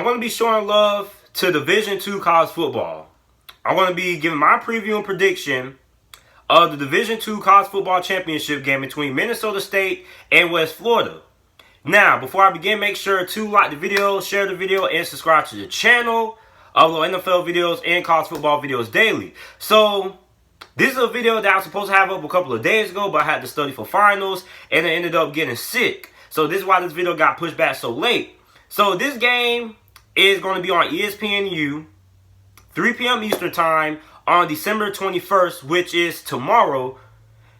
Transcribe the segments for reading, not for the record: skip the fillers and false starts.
going to be showing love to Division II college football. I'm going to be giving my preview and prediction of the Division II college football championship game between Minnesota State and West Florida. Now, before I begin, make sure to like the video, share the video, and subscribe to the channel. Upload NFL videos and college football videos daily. So, this is a video that I was supposed to have up a couple of days ago, but I had to study for finals, and I ended up getting sick. So, this is why this video got pushed back so late. So, this game is going to be on ESPNU, 3 p.m. Eastern Time, on December 21st, which is tomorrow.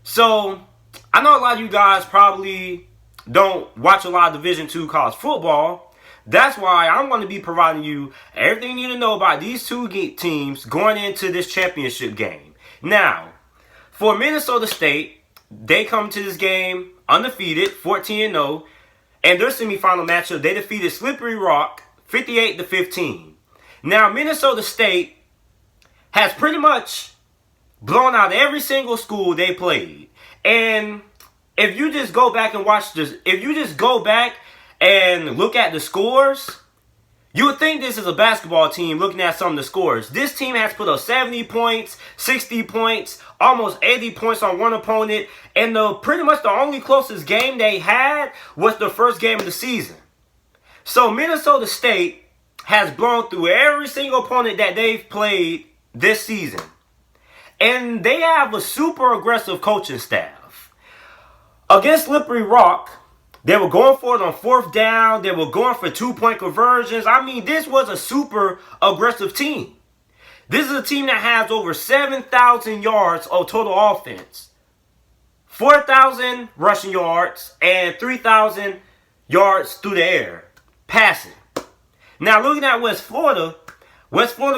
So, I know a lot of you guys probably don't watch a lot of Division II college football. That's why I'm going to be providing you everything you need to know about these two teams going into this championship game. Now, for Minnesota State, they come to this game undefeated, 14-0, and their semifinal matchup, they defeated Slippery Rock 58-15. Now, Minnesota State has pretty much blown out every single school they played. And if you just go back and watch this, if you just go back and look at the scores, you would think this is a basketball team looking at some of the scores. This team has put up 70 points, 60 points, almost 80 points on one opponent. And pretty much the only closest game they had was the first game of the season. So Minnesota State has blown through every single opponent that they've played this season. And they have a super aggressive coaching staff. Against Slippery Rock, they were going for it on fourth down. They were going for 2-point conversions. I mean, this was a super aggressive team. This is a team that has over 7,000 yards of total offense, 4,000 rushing yards, and 3,000 yards through the air, passing. Now, looking at West Florida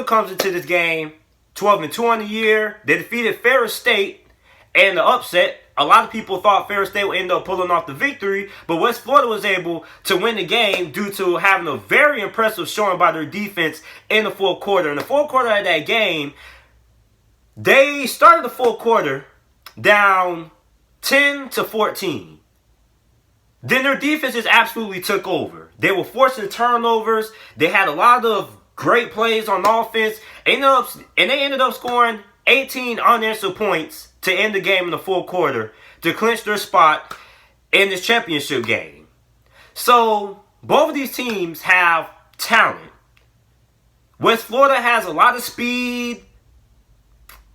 comes into this game 12-2 on the year. They defeated Ferris State and the upset. A lot of people thought Ferris State would end up pulling off the victory, but West Florida was able to win the game due to having a very impressive showing by their defense in the fourth quarter. In the fourth quarter of that game, they started the fourth quarter down 10-14. Then their defense just absolutely took over. They were forcing turnovers. They had a lot of great plays on offense, and they ended up scoring 18 unanswered points to end the game in the fourth quarter to clinch their spot in this championship game. So, both of these teams have talent. West Florida has a lot of speed.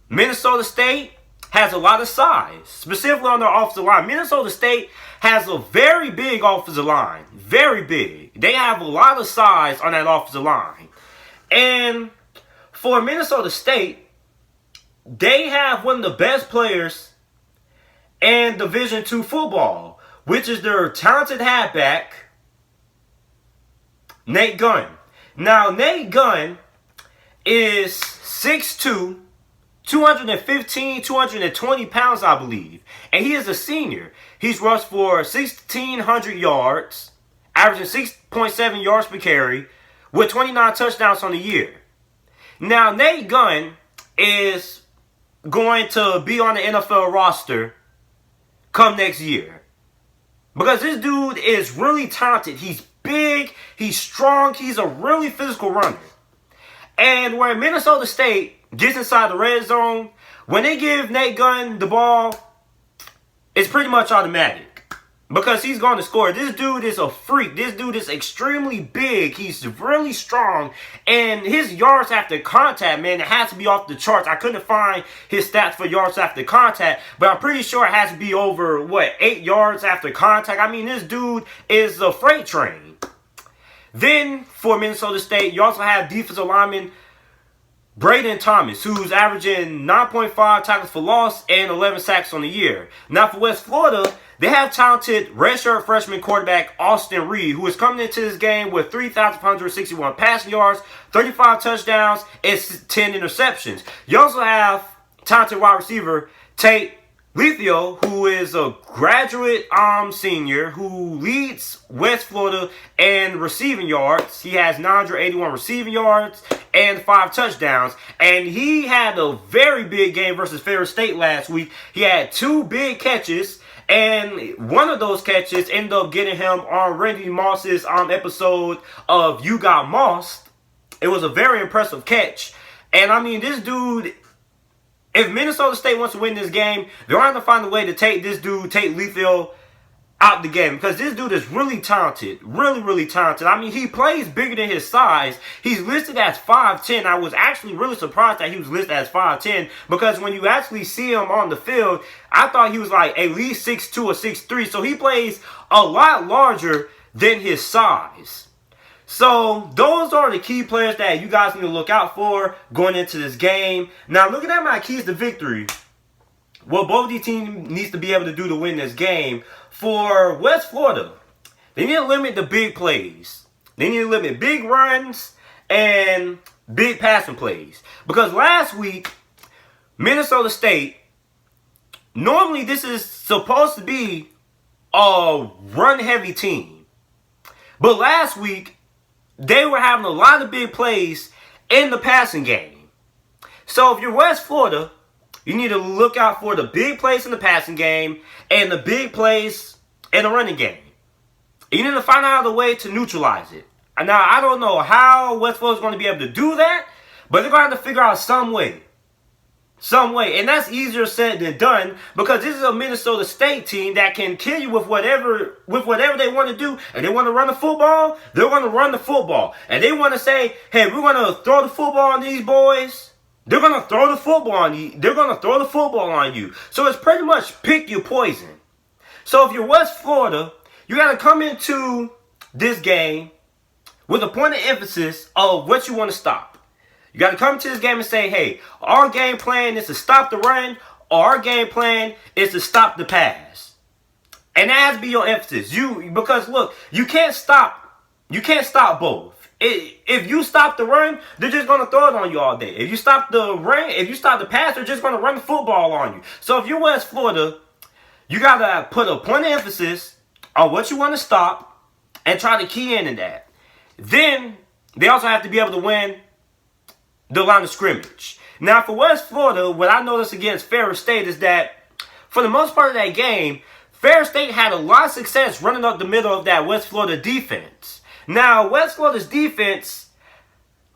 Minnesota State has a lot of size, specifically on their offensive line. Minnesota State has a very big offensive line. Very big. They have a lot of size on that offensive line. And for Minnesota State, they have one of the best players in Division II football, which is their talented halfback, Nate Gunn. Now, Nate Gunn is 6'2", 215, 220 pounds, I believe. And he is a senior. He's rushed for 1,600 yards, averaging 6.7 yards per carry, with 29 touchdowns on the year. Now, Nate Gunn is going to be on the NFL roster come next year. Because this dude is really talented. He's big, he's strong, he's a really physical runner. And where Minnesota State gets inside the red zone, when they give Nate Gunn the ball, it's pretty much automatic. Because he's going to score. This dude is a freak. This dude is extremely big. He's really strong. And his yards after contact, man, it has to be off the charts. I couldn't find his stats for yards after contact, but I'm pretty sure it has to be over, 8 yards after contact. I mean, this dude is a freight train. Then, for Minnesota State, you also have defensive lineman Braden Thomas, who's averaging 9.5 tackles for loss and 11 sacks on the year. Now, for West Florida, they have talented redshirt freshman quarterback Austin Reed, who is coming into this game with 3,561 passing yards, 35 touchdowns, and 10 interceptions. You also have talented wide receiver Tate Lethio, who is a graduate senior who leads West Florida in receiving yards. He has 981 receiving yards and 5 touchdowns. And he had a very big game versus Ferris State last week. He had 2 big catches And one of those catches ended up getting him on Randy Moss's episode of You Got Mossed. It was a very impressive catch. And I mean, this dude, if Minnesota State wants to win this game, they're going to find a way to take this dude, Tate Leafield, out the game, because this dude is really talented. Really, really talented. I mean, he plays bigger than his size. He's listed as 5'10". I was actually really surprised that he was listed as 5'10", because when you actually see him on the field, I thought he was like at least 6'2 or 6'3. So he plays a lot larger than his size. So those are the key players that you guys need to look out for going into this game. Now, looking at my keys to victory, what both these teams needs to be able to do to win this game. For West Florida, they need to limit the big plays. They need to limit big runs and big passing plays. Because last week, Minnesota State, normally this is supposed to be a run-heavy team. But last week, they were having a lot of big plays in the passing game. So if you're West Florida, you need to look out for the big plays in the passing game and the big plays in the running game. You need to find out a way to neutralize it. Now, I don't know how West Florida is going to be able to do that, but they're going to have to figure out some way. Some way. And that's easier said than done, because this is a Minnesota State team that can kill you with whatever they want to do. And they want to run the football, they're going to run the football. And they want to say, hey, we're going to throw the football on these boys. They're going to throw the football on you. They're going to throw the football on you. So it's pretty much pick your poison. So if you're West Florida, you got to come into this game with a point of emphasis of what you want to stop. You got to come to this game and say, hey, our game plan is to stop the run, or our game plan is to stop the pass. And that has to be your emphasis. Because look, you can't stop both. If you stop the run, they're just going to throw it on you all day. If you stop the pass, they're just going to run the football on you. So if you're West Florida, you got to put a point of emphasis on what you want to stop and try to key in that. Then they also have to be able to win the line of scrimmage. Now for West Florida, what I noticed against Ferris State is that for the most part of that game, Ferris State had a lot of success running up the middle of that West Florida defense. Now, West Florida's defense,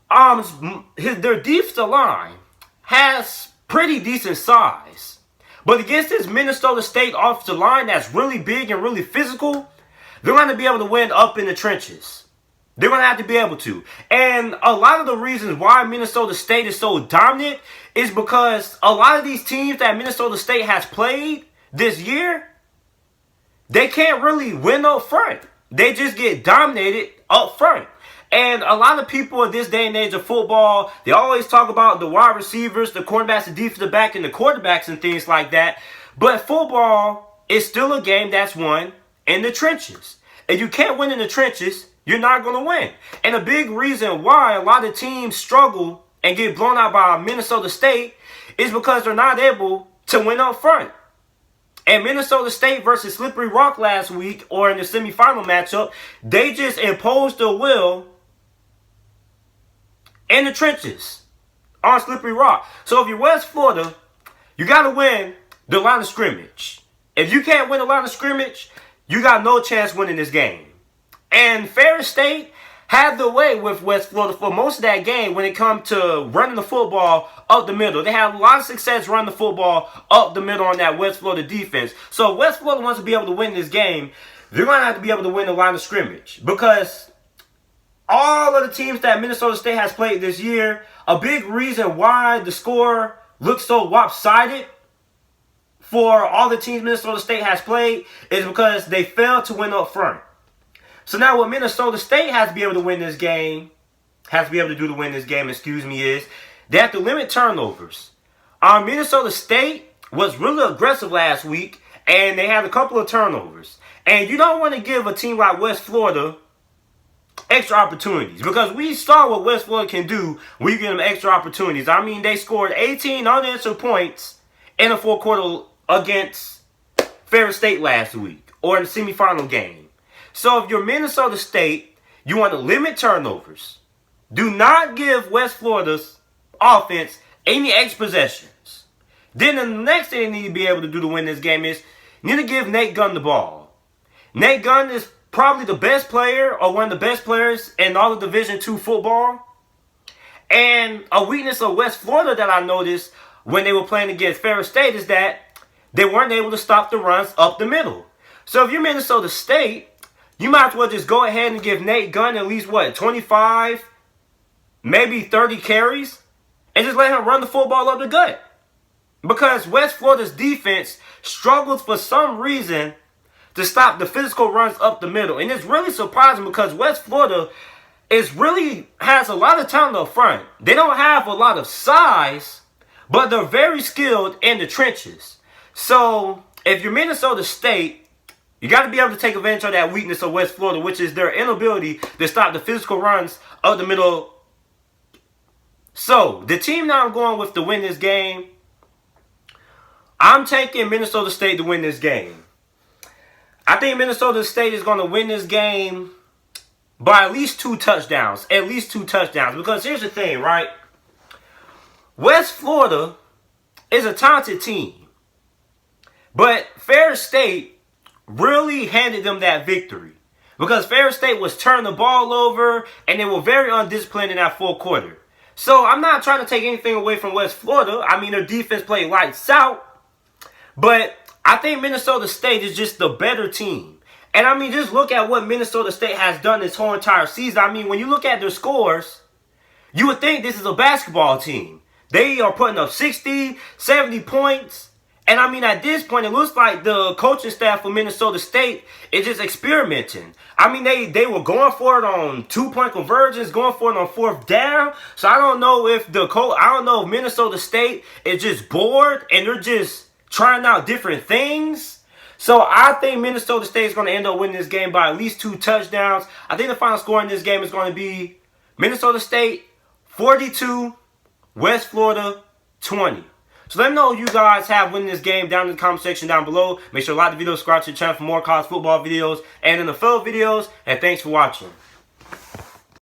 their defensive line has pretty decent size. But against this Minnesota State offensive line that's really big and really physical, they're going to be able to win up in the trenches. They're going to have to be able to. And a lot of the reasons why Minnesota State is so dominant is because a lot of these teams that Minnesota State has played this year, they can't really win up front. They just get dominated up front. And a lot of people in this day and age of football, they always talk about the wide receivers, the cornerbacks, the defensive back, and the quarterbacks and things like that. But football is still a game that's won in the trenches. If you can't win in the trenches, you're not going to win. And a big reason why a lot of teams struggle and get blown out by Minnesota State is because they're not able to win up front. And Minnesota State versus Slippery Rock last week, or in the semifinal matchup, they just imposed their will in the trenches on Slippery Rock. So if you're West Florida, you got to win the line of scrimmage. If you can't win the line of scrimmage, you got no chance winning this game. And Ferris State had the way with West Florida for most of that game when it comes to running the football up the middle. They had a lot of success running the football up the middle on that West Florida defense. So if West Florida wants to be able to win this game, they're going to have to be able to win the line of scrimmage. Because all of the teams that Minnesota State has played this year, a big reason why the score looks so lopsided for all the teams Minnesota State has played is because they failed to win up front. So now what Minnesota State has to be able to win this game, is they have to limit turnovers. Minnesota State was really aggressive last week, and they had a couple of turnovers. And you don't want to give a team like West Florida extra opportunities, because we saw what West Florida can do when you give them extra opportunities. I mean, they scored 18 unanswered points in the fourth quarter against Ferris State last week, or in the semifinal game. So if you're Minnesota State, you want to limit turnovers. Do not give West Florida's offense any extra possessions. Then the next thing they need to be able to do to win this game is You need to give Nate Gunn the ball. Nate Gunn is probably the best player or one of the best players in all of Division II football. And a weakness of West Florida that I noticed when they were playing against Ferris State is that they weren't able to stop the runs up the middle. So if you're Minnesota State, you might as well just go ahead and give Nate Gunn at least, 25, maybe 30 carries, and just let him run the football up the gut. Because West Florida's defense struggles for some reason to stop the physical runs up the middle. And it's really surprising because West Florida has a lot of talent up front. They don't have a lot of size, but they're very skilled in the trenches. So if you're Minnesota State, you got to be able to take advantage of that weakness of West Florida, which is their inability to stop the physical runs up the middle. So the team that I'm going with to win this game, I'm taking Minnesota State to win this game. I think Minnesota State is going to win this game by at least 2 touchdowns. At least 2 touchdowns. Because here's the thing, right? West Florida is a talented team. But Ferris State really handed them that victory. Because Ferris State was turning the ball over and they were very undisciplined in that fourth quarter. So I'm not trying to take anything away from West Florida. I mean, their defense played lights out. But I think Minnesota State is just the better team. And I mean, just look at what Minnesota State has done this whole entire season. I mean, when you look at their scores, you would think this is a basketball team. They are putting up 60, 70 points. And I mean, at this point, it looks like the coaching staff for Minnesota State is just experimenting. I mean, they were going for it on 2-point conversions, going for it on 4th down. So I don't know if Minnesota State is just bored and they're just trying out different things. So I think Minnesota State is going to end up winning this game by at least 2 touchdowns. I think the final score in this game is going to be Minnesota State 42, West Florida 20. So let me know who you guys have winning this game down in the comment section down below. Make sure to like the video, subscribe to the channel for more college football videos and NFL videos. And thanks for watching.